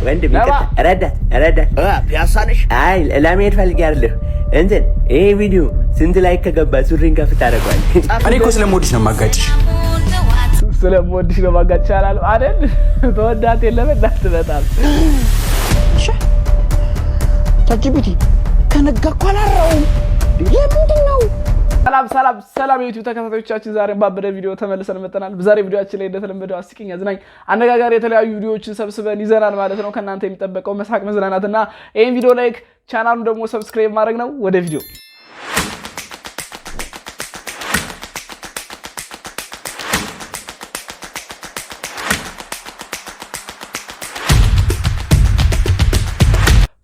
ወንድም ረዳት ፒያሳነሽ አይ ለመሄድ ፈልጋለሁ። እንትን ይሄ ቪዲዮ ስንት ላይ ከገባ ሱሪን ከፍታ አደርጋለሁ። እኔ እኮ ስለምወድሽ ነው የማጋጭሽ። ስለምወድሽ ነው ማጋጭሽ አላል አይደል? ተወዳት የለም እንዳትመጣም ታጅቢቲ ከነጋ እኮ አላራውም። ለምንድን ነው? ሰላም የዩቲዩብ ተከታታዮቻችን፣ ዛሬ ባበደ ቪዲዮ ተመልሰን መጥተናል። በዛሬ ቪዲዮአችን ላይ እንደተለመደው አስቂኝ፣ አዝናኝ፣ አነጋጋሪ የተለያዩ ቪዲዮዎችን ሰብስበን ይዘናል ማለት ነው። ከናንተ የሚጠበቀው መሳቅ መዝናናትና ይሄን ቪዲዮ ላይክ፣ ቻናሉን ደግሞ ሰብስክራይብ ማድረግ ነው። ወደ ቪዲዮ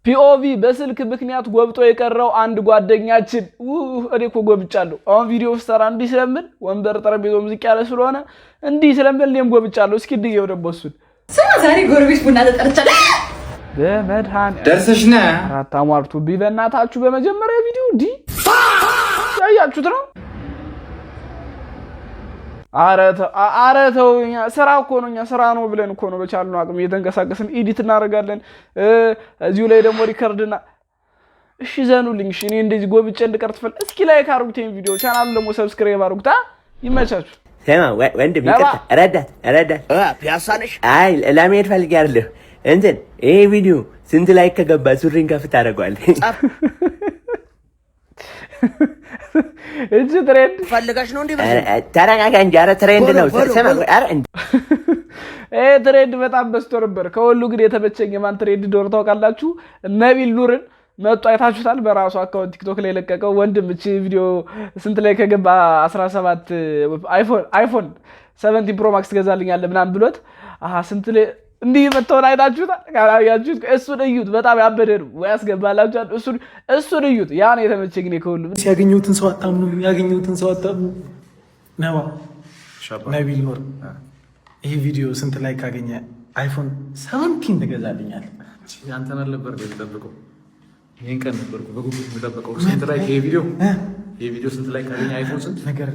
ፒኦቪ በስልክ ምክንያት ጎብጦ የቀረው አንድ ጓደኛችን እኔ እኮ ጎብጫለሁ። አሁን ቪዲዮ ስራ እንዲህ ስለምን ወንበር ጠረጴዛው ሙዚቃ ያለ ስለሆነ እንዲህ ስለምን እኔም ጎብጫለሁ። እስኪ ድየው ደግሞ እሱን ዛሬ ጎረቤት ቡና ተጠርቻለሁ። በመድሃን ደርሰሽ ነህ አታሟርቱ ቢበናታችሁ። በመጀመሪያ ቪዲዮ እንዲህ ያያችሁት ነው። አረተው ስራ እኮ ነው። እኛ ስራ ነው ብለን እኮ ነው በቻልነው አቅም እየተንቀሳቀስን ኤዲት እናደርጋለን። እዚሁ ላይ ደግሞ ሪከርድና እሺ ዘኑልኝ። እሺ እኔ እንደዚህ ጎብጬ እንድቀር ትፈል እስኪ ላይክ አድርጉት ይሄን ቪዲዮ፣ ቻናሉን ደግሞ ሰብስክራይብ አድርጉት። ይመቻችሁ። ወንድም ረዳት ፒያሳነሽ አይ ለመሄድ ፈልጋለሁ። እንትን ይሄ ቪዲዮ ስንት ላይ ከገባ ሱሪን ከፍታ አደርጋለሁ። እቺ ትሬንድ ፈልጋሽ ነው እንዴ? ተረጋጋ እንጂ። ኧረ ትሬንድ ነው። ትሬንድ በጣም በዝቶ ነበር። ከሁሉ ግን የተመቸኝ የማን ትሬንድ እንደሆነ ታውቃላችሁ? ነቢል ኑርን መጡ። አይታችሁታል? በራሱ አካውንት ቲክቶክ ላይ ለቀቀው። ወንድም እቺ ቪዲዮ ስንት ላይ ከገባ 17 አይፎን 17 ፕሮ ማክስ ትገዛልኛለህ ምናምን ብሎት ስንት ላይ እንዲህ መተውን አይታችሁታል? ካላያችሁት እሱን እዩት። በጣም ያበደ ነው። ወይ ያስገባላችኋል። እሱን እዩት። ያ ነው የተመቸኝ እኔ ከሁሉ። ሲያገኘሁትን ሰው አጣምኑ ነዋ። ነቢል ኑር ይሄ ቪዲዮ ስንት ላይ ካገኘ አይፎን 17 ትገዛልኛል። አንተን አልነበር የምጠብቀው፣ ይሄን ቀን ነበርኩ በጉጉት የምጠብቀው። ስንት ላይ ይሄ ቪዲዮ ስንት ላይ ካገኘ አይፎን ስንት ነገር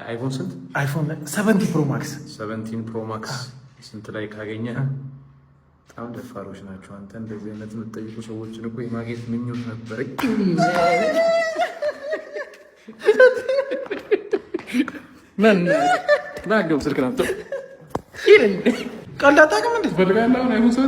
አይፎን ስንት አይፎን 17 ፕሮ ማክስ 17 ፕሮ ማክስ ስንት ላይ ካገኘ በጣም ደፋሮች ናቸው። አንተ እንደዚህ አይነት የምትጠይቁ ሰዎችን እኮ የማግኘት ምኞት ነበር። ናገው ስልክ ናምቶ ቀልዳታ ከምን ፈልጋለሁ አይሁን ሰው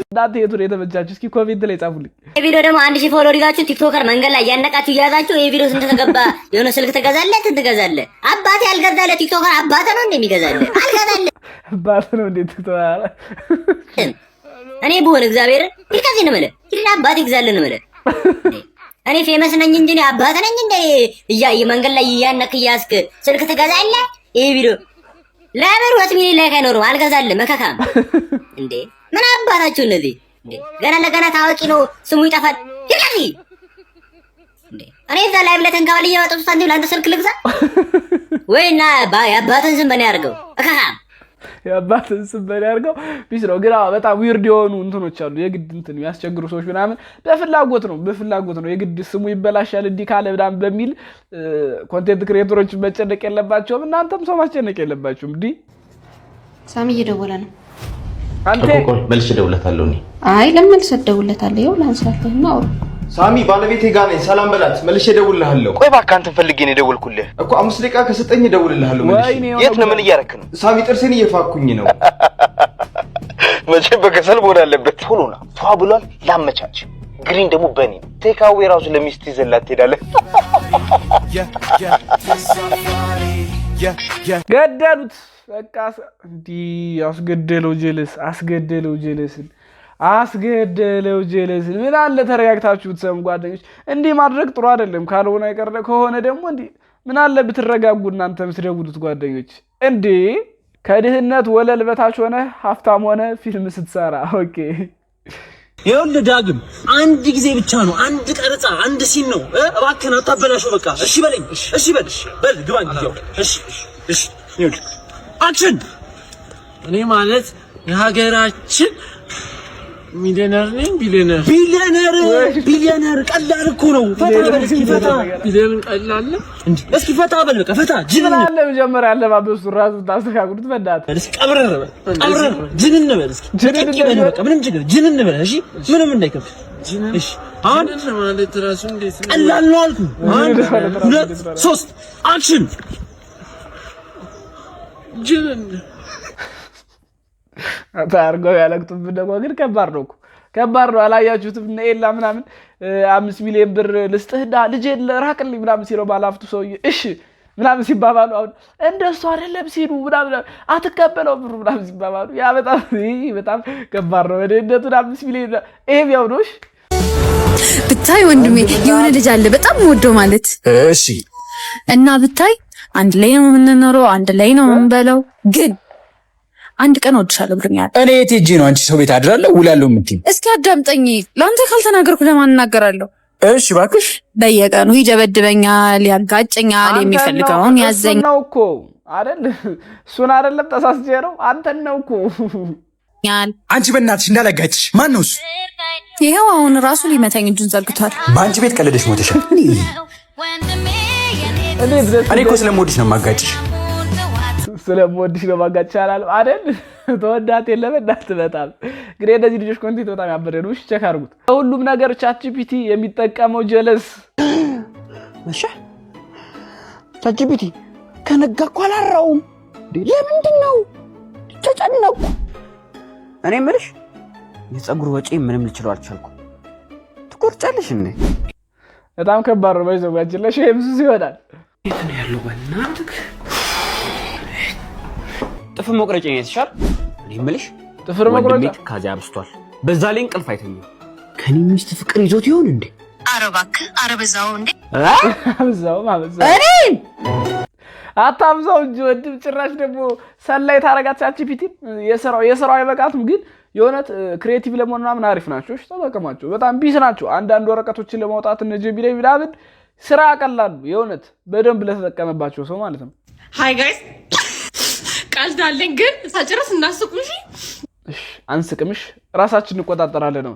እናንተ የቱን የተመቻችሁ እስኪ ኮሜንት ላይ ጻፉልኝ። ቪዲዮ ደግሞ 1000 ፎሎወር ይዛችሁ ቲክቶከር መንገድ ላይ ያነቃችሁ እያዛችሁ ይሄ ቪዲዮ ስንት ተገባ? የሆነ ስልክ ትገዛለህ ትገዛለህ። አባቴ አልገዛለህ። ቲክቶከር አባቴ ነው እንደሚገዛለህ አልገዛለህ። አባቴ ነው እንዴ ቲክቶከር? እኔ ብሆን እግዚአብሔር ይከዚህ ነው ማለት ይላ አባቴ ይግዛልህ ነው ማለት። እኔ ፌመስ ነኝ እንጂ አባቴ ነኝ እንዴ? መንገድ ላይ ያነቅ እያስክ ስልክ ትገዛለህ። ይሄ ቪዲዮ ለምን 2 ሚሊዮን ላይ አይኖርም? አልገዛልህ መካካም እንዴ ምን አባታችሁ እነዚህ እንዴ? ገና ለገና ታዋቂ ነው ስሙ ይጠፋል። ይላል እንዴ እኔ እዛ ላይ ብለህ ተንካባል እያወጣሁ ሳንቲም ለአንተ ስልክ ልግዛ ወይና የአባትን ስም በኔ ያርገው እካካ የአባትን ስም በኔ ያርገው ቢስ ነው። ግን በጣም ዊርድ የሆኑ እንትኖች አሉ። የግድ እንትን የሚያስቸግሩ ሰዎች ምናምን በፍላጎት ነው የግድ ስሙ ይበላሻል እንዲህ ካለ ምናምን በሚል ኮንቴንት ክሬተሮች መጨነቅ የለባቸውም። እናንተም ሰው ማስጨነቅ የለባችሁም። እንዴ ሳሚ እየደወለ ነው። አንተ መልስ ደውለታለሁ እኔ። አይ ለምን ደውለታለሁ? ይኸው ላንሳለህ ነው። ሳሚ ባለቤቴ ጋር ነኝ። ሰላም በላት። መልሼ እደውልልሃለሁ። ቆይ እባክህ አንተን ፈልጌ ነው የደወልኩልህ እኮ። 5 ደቂቃ ከሰጠኝ እደውልልሃለሁ። የት ነው? ምን እያረክ ነው? ሳሚ ጥርሴን እየፋኩኝ ነው። መቼም በከሰል መሆን አለበት። ቶሎ ና ፏ ብሏል። ላመቻች ግሪን ደግሞ በኔ ቴካዌ ራሱ ለሚስት ይዘላት ትሄዳለህ። ገደሉት በቃ እንዲ አስገደለው ጀለስን ምን አለ ተረጋግታችሁ ተሰሙ ጓደኞች። እንዲህ ማድረግ ጥሩ አይደለም። ካልሆነ አይቀር ከሆነ ደግሞ እንዲ ምን አለ ብትረጋጉ እናንተ የምትደውሉት ጓደኞች። እንዴ ከድህነት ወለል በታች ሆነ ሀብታም ሆነ ፊልም ስትሰራ ኦኬ። ይኸውልህ ዳግም አንድ ጊዜ ብቻ ነው፣ አንድ ቀርጻ አንድ ሲን ነው። እባክህን አታበላሽው። በቃ እሺ በለኝ። እሺ በል ግባ እንግዲህ። እሺ ይኸውልህ አክሽን። እኔ ማለት የሀገራችን ሚሊዮነር ነኝ ቢሊዮነር ቀላል እኮ ነው ፈታ በል እስኪ ፈታ ቢሊዮነር ቀላል እንዴ እስኪ ፈታ በል በቃ ፈታ ጅን አለ መጀመሪያ አለባበሱ ራሱ ታስተካክሉት በእናትህ እስኪ ቀብረር ጅንን በል እስኪ ጅንን በቃ ምንም ችግር ጅንን በል እሺ ምንም እንዳይከብድ እሺ አሁን ማለት ራሱ እንዴት ቀላል ነው አልኩ 1 2 3 አክሽን ጅንን አታርገው ያለቅጡብን ደግሞ ግን ከባድ ነው አላያችሁትም እነ ኤላ ምናምን 5 ሚሊዮን ብር ልስጥህና ልጄን ራቅልኝ ምናምን ሲለው ባላፍቱ ሰውዬ እሺ ምናምን ሲባባሉ አሁን እንደሱ አይደለም ሲሉ ምናምን አትቀበለው ብሩ ምናምን ሲባባሉ ያ በጣም ከባድ ነው ወደነቱ 5 ሚሊዮን ይሄ ቢያው ነው ብታይ ወንድሜ የሆነ ልጅ አለ በጣም ወዶ ማለት እሺ እና ብታይ አንድ ላይ ነው የምንኖረው አንድ ላይ ነው የምንበለው ግን አንድ ቀን ወድሻለሁ ብሎኛል እኔ የት ሄጄ ነው አንቺ ሰው ቤት አድራለሁ ውላለሁ የምትይኝ እስኪ አዳምጠኝ ለአንተ ካልተናገርኩ ለማን እናገራለሁ እሺ እባክሽ በየቀኑ ይደበድበኛል ያጋጨኛል የሚፈልገውን ያዘኝ ነው እኮ አይደል እሱን አይደለም ተሳስቼ ነው አንተን ነው እኮ አንቺ በእናትሽ እንዳላጋጭሽ ማን ነው እሱ ይሄው አሁን ራሱ ሊመታኝ እጁን ዘርግቷል በአንቺ ቤት ቀለደሽ ሞተሻል እኔ እኮ ስለምወድሽ ነው የማጋጭሽ ስለምወድሽ ነው ማጋጭ ይችላል አይደል ተወዳት የለም እናት በጣም ግን እንደዚህ ልጆች ኮንቴንት በጣም ያበረዱ እሺ ቼክ አድርጉት ሁሉም ነገር ChatGPT የሚጠቀመው ጀለስ እሺ ChatGPT ከነጋኩ አላራውም ለምንድን ነው ተጨነቁ እኔ ምልሽ የፀጉር ወጪ ምንም ልችለው አልቻልኩም ትቆርጫለሽ እንዴ በጣም ከባድ ነው ባይዘው ለሽ ብዙ ይሆናል የት ነው ያለው በእናትህ ጥፍር መቁረጫ ነው የተሻለ እኔ ምልሽ ጥፍር መቁረጫ ካዚያ አብስቷል በዛ ላይ እንቅልፍ አይተኛም ከኔ ሚስት ፍቅር ይዞት ይሆን እንዴ አረባክ አረበዛው እንዴ አብዛው እኔ አታብዛው እንጂ ወድም ጭራሽ ደግሞ ሰላይ ታረጋት ChatGPT የሰራው አይበቃትም ግን የሆነት ክሬቲቭ ለመሆን ምናምን አሪፍ ናቸው እሺ ተጠቀማቸው በጣም ቢስ ናቸው አንዳንድ ወረቀቶችን ለማውጣት እነ ጄቢ ላይ ምናምን ስራ ያቀላሉ የሆነት በደንብ ለተጠቀመባቸው ሰው ማለት ነው ሃይ ጋይስ ቀልዳለን ግን ሳጨረስ እናስቁሽ እሺ አንስቅምሽ ራሳችን እንቆጣጣራለን ነው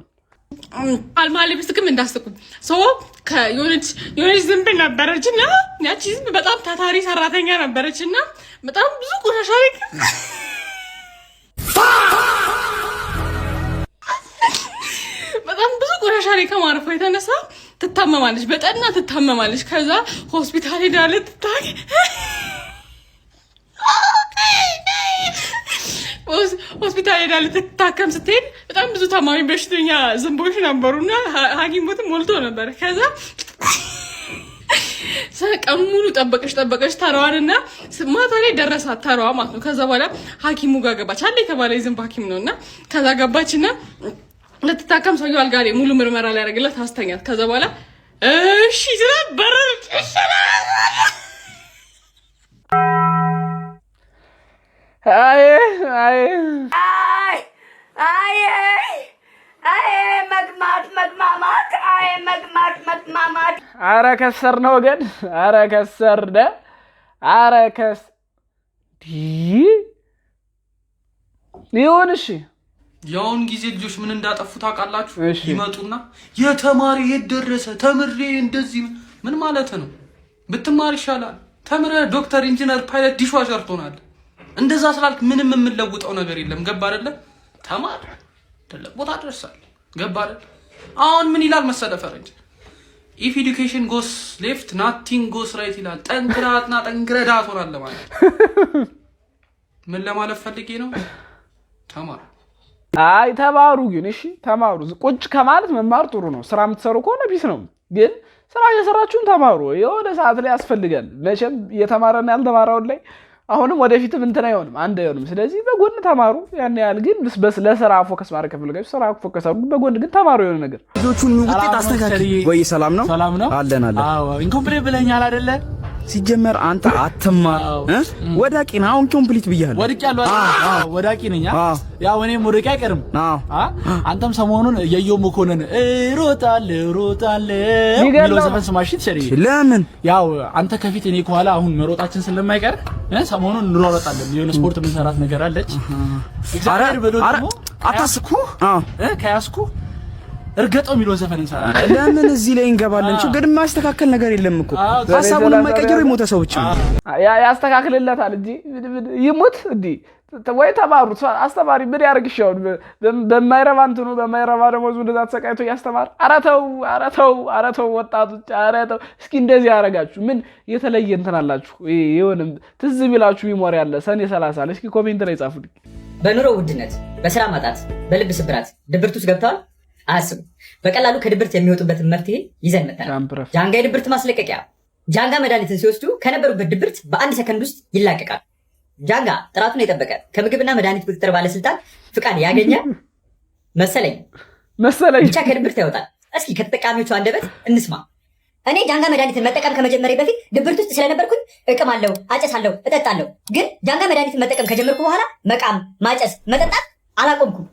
አልማለ ብስክም እንዳስቁ ሶ ከዮነች ዝምብ ነበረችና ያቺ ዝምብ በጣም ታታሪ ሰራተኛ ነበረችና በጣም ብዙ ቆሻሻ ላይ ከማረፏ የተነሳ ትታመማለች በጠና ትታመማለች ከዛ ሆስፒታል ሄዳለች ሆስፒታል ሄዳለች ታከም ስትሄድ በጣም ብዙ ታማሚ በሽተኛ ዝንቦች ነበሩና ሐኪሞትም ሞልቶ ነበር ከዛ ቀን ሙሉ ጠበቀች ተራዋንና ማታ ላይ ደረሳት ተራዋ ማለት ነው ከዛ በኋላ ሐኪሙ ጋር ገባች አለ የተባለ የዝንብ ሐኪም ነውና ከዛ ገባችና ለተታከም ሰውየው አልጋ ላይ ሙሉ ምርመራ ላይ ያደርግላት አስተኛት ከዛ በኋላ እሺ ዝነበረ መግማት አረ ከሰር ነው ወገን አረ ከሰር ይሁን እሺ ያውን ጊዜ ልጆች ምን እንዳጠፉ ታውቃላችሁ ይመጡና የተማሪ የደረሰ ተምሬ እንደዚህ ምን ማለት ነው ብትማር ይሻላል ተምረ ዶክተር ኢንጂነር ፓይለት ዲሽዋሸር ትሆናል እንደዛ ስላልክ ምንም የምንለውጠው ነገር የለም ገባ አይደለ ተማር ትልቅ ቦታ ደርሳል ገባ አይደል አሁን ምን ይላል መሰለ ፈረንጅ if education goes left nothing goes right ይላል ጠንክራትና ጠንክረዳ ትሆናል ማለት ምን ለማለት ፈልጌ ነው ተማር አይ ተማሩ ግን እሺ ተማሩ ቁጭ ከማለት መማር ጥሩ ነው ስራ የምትሰሩ ከሆነ ቢስ ነው ግን ስራ እየሰራችሁን ተማሩ የሆነ ሰዓት ላይ ያስፈልጋል መቼም እየተማረና ያልተማረው ላይ አሁንም ወደፊትም እንትና አይሆንም አንድ አይሆንም ስለዚህ በጎን ተማሩ ያን ያህል ግን በስ ለስራ ፎከስ ማድረግ ከፈለጋችሁ ስራ ፎከስ አድርጉ በጎን ግን ተማሩ የሆነ ነገር ልጆቹን ውጤት አስተካክል ወይ ሰላም ነው አለን አዎ ኢንኮምፕሊት ብለኛል አይደለ ሲጀመር አንተ አትማር ወዳቂ ነው አሁን ኮምፕሊት ብያለሁ ወድቂያለሁ ወዳቂ ነኝ ያው እኔም ወድቂ አይቀርም አንተም ሰሞኑን የየው መኮንን ሮጣለሁ ሚለው ዘፈን ስማሽት ሸሪ ለምን ያው አንተ ከፊት እኔ ከኋላ አሁን መሮጣችን ስለማይቀር ሰሞኑን እንሮጣለን የሆነ ስፖርት ምንሰራት ነገር አለች አታስኩ ከያስኩ እርገጠው የሚለው ዘፈን እንሰራ። ለምን እዚህ ላይ እንገባለን? ችግር ማስተካከል ነገር የለም እኮ ሐሳቡን የማይቀይሩ የሞተ ሰው ብቻ ያስተካክልለታል እንጂ ይሙት እንዴ ወይ ተማሩት። አስተማሪ ምን ያርግሻው? በማይረባ እንትኑ በማይረባ ደሞዙ እንደዛ ተሰቃይቶ ያስተማር። ኧረ ተው ወጣቶች፣ ኧረ ተው እስኪ እንደዚህ ያረጋችሁ ምን የተለየ እንትን አላችሁ? ይሁንም ትዝ ቢላችሁ ሚሞሪ አለ ሰኔ 30 እስኪ ኮሜንት ላይ ጻፉልኝ። በኑሮ ውድነት፣ በስራ ማጣት፣ በልብ ስብራት ድብርት ውስጥ ገብተዋል? አስቡ። በቀላሉ ከድብርት የሚወጡበትን መፍትሄ ይዘን መጥተናል። ጃንጋ የድብርት ማስለቀቂያ። ጃንጋ መድኃኒትን ሲወስዱ ከነበሩበት ድብርት በ1 ሰከንድ ውስጥ ይላቀቃል። ጃንጋ ጥራቱን የጠበቀ ከምግብና መድኃኒት ቁጥጥር ባለስልጣን ፍቃድ ያገኘ መሰለኝ ብቻ ከድብርት ያወጣል። እስኪ ከተጠቃሚዎቹ አንደበት እንስማ። እኔ ጃንጋ መድኃኒትን መጠቀም ከመጀመሪያ በፊት ድብርት ውስጥ ስለነበርኩኝ እቅማለሁ፣ አጨሳለሁ፣ እጠጣለሁ። ግን ጃንጋ መድኃኒትን መጠቀም ከጀመርኩ በኋላ መቃም፣ ማጨስ፣ መጠጣት አላቆምኩም።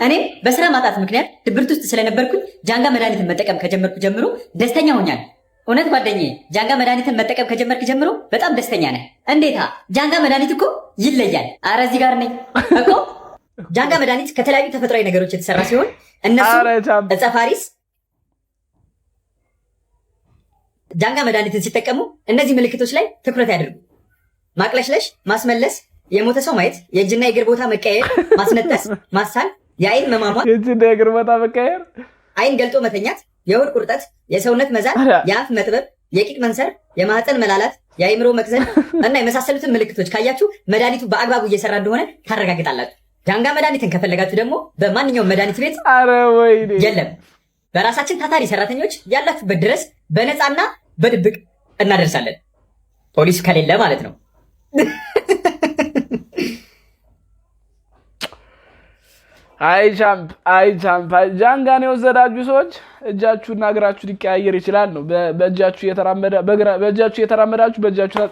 እኔም በስራ ማጣት ምክንያት ድብርት ውስጥ ስለነበርኩኝ ጃንጋ መድኃኒትን መጠቀም ከጀመርኩ ጀምሮ ደስተኛ ሆኛል። እውነት ጓደኛዬ፣ ጃንጋ መድኃኒትን መጠቀም ከጀመርክ ጀምሮ በጣም ደስተኛ ነህ። እንዴታ! ጃንጋ መድኃኒት እኮ ይለያል። አረ እዚህ ጋር ነኝ እኮ። ጃንጋ መድኃኒት ከተለያዩ ተፈጥሯዊ ነገሮች የተሰራ ሲሆን እነሱ ዕፀ ፋሪስ። ጃንጋ መድኃኒትን ሲጠቀሙ እነዚህ ምልክቶች ላይ ትኩረት ያድርጉ። ማቅለሽለሽ፣ ማስመለስ፣ የሞተ ሰው ማየት፣ የእጅና የእግር ቦታ መቀየር፣ ማስነጠስ፣ ማሳል፣ የአይን መሟሟት፣ የእጅና የእግር ቦታ መቀየር፣ አይን ገልጦ መተኛት፣ የሆድ ቁርጠት፣ የሰውነት መዛል፣ የአፍ መጥበብ፣ የቂጥ መንሰር፣ የማህፀን መላላት፣ የአይምሮ መቅዘን እና የመሳሰሉትን ምልክቶች ካያችሁ መድኃኒቱ በአግባቡ እየሰራ እንደሆነ ታረጋግጣላችሁ። ጃንጋ መድኃኒትን ከፈለጋችሁ ደግሞ በማንኛውም መድኃኒት ቤት የለም፣ በራሳችን ታታሪ ሰራተኞች ያላችሁበት ድረስ በነፃና በድብቅ እናደርሳለን። ፖሊስ ከሌለ ማለት ነው። አይ ጃምፕ ጃንጋን የወሰዳችሁ ሰዎች እጃችሁና እግራችሁ ሊቀያየር ይችላል ነው። በእጃችሁ የተራመዳችሁ በእጃችሁ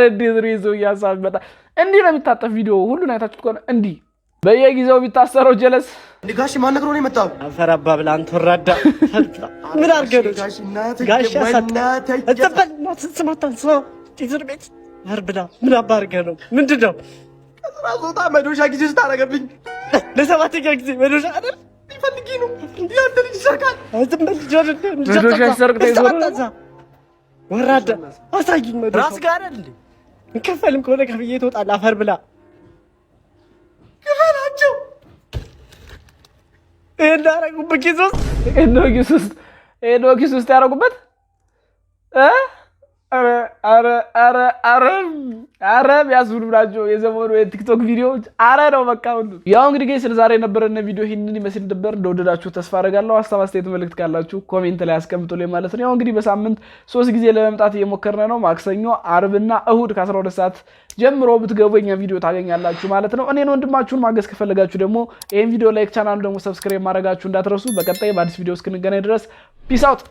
እንዴት ሪዞ እያሳበጣ እንዲህ ነው የሚታጠፍ ቪዲዮ ሁሉን አይታችሁት ከሆነ እንዲህ በየጊዜው ቢታሰረው ጀለስ ጋሽ ማን ነግሮ ነው የመጣው? አፈራባ ብላን ተወራዳ ምን አርገው ጋሽ ያሳጣኝ እተበልና ተስማታን ሰው ትዝር ቤት አርብዳ ምን አባርገ ነው ምንድነው? ራሶታ መዶሻ ጊዜ ስታረገብኝ ለሰባተኛ ጊዜ መዶሻ አይደል ይፈልጊ ነው ያንተ ልጅ ሰርቃል። ዝም በል ጆር መዶሻ ሰርቅ ተይዞ ወራዳ አሳይኝ መዶሻ ራስ ጋር አይደል እንከፈልም ከሆነ ከፍዬ ትወጣለህ። አፈር ብላ ከፈላቸው እንዳረጉበት ኪስ ውስጥ ያረጉበት አረ ቢያስብሉ ናቸው የዘመኑ የቲክቶክ ቪዲዮዎች። አረ ነው በቃ ሁሉ ያው እንግዲህ ጋይስ ለዛሬ የነበረን ቪዲዮ ይሄንን ይመስል ነበር። እንደወደዳችሁ ተስፋ አደርጋለሁ። ሀሳብ አስተያየት መልእክት ካላችሁ ኮሜንት ላይ አስቀምጡልኝ ማለት ነው። ያው እንግዲህ በሳምንት 3 ጊዜ ለመምጣት እየሞከርን ነው። ማክሰኞ፣ አርብና እሁድ ከ12 ሰዓት ጀምሮ ብትገቡ የኛ ቪዲዮ ታገኛላችሁ ማለት ነው። እኔን ወንድማችሁን ማገዝ ከፈለጋችሁ ደግሞ ይሄን ቪዲዮ ላይክ፣ ቻናሉ ደግሞ ሰብስክራይብ ማድረጋችሁ እንዳትረሱ። በቀጣይ በአዲስ ቪዲዮ እስክንገናኝ ድረስ ፒስ አውት።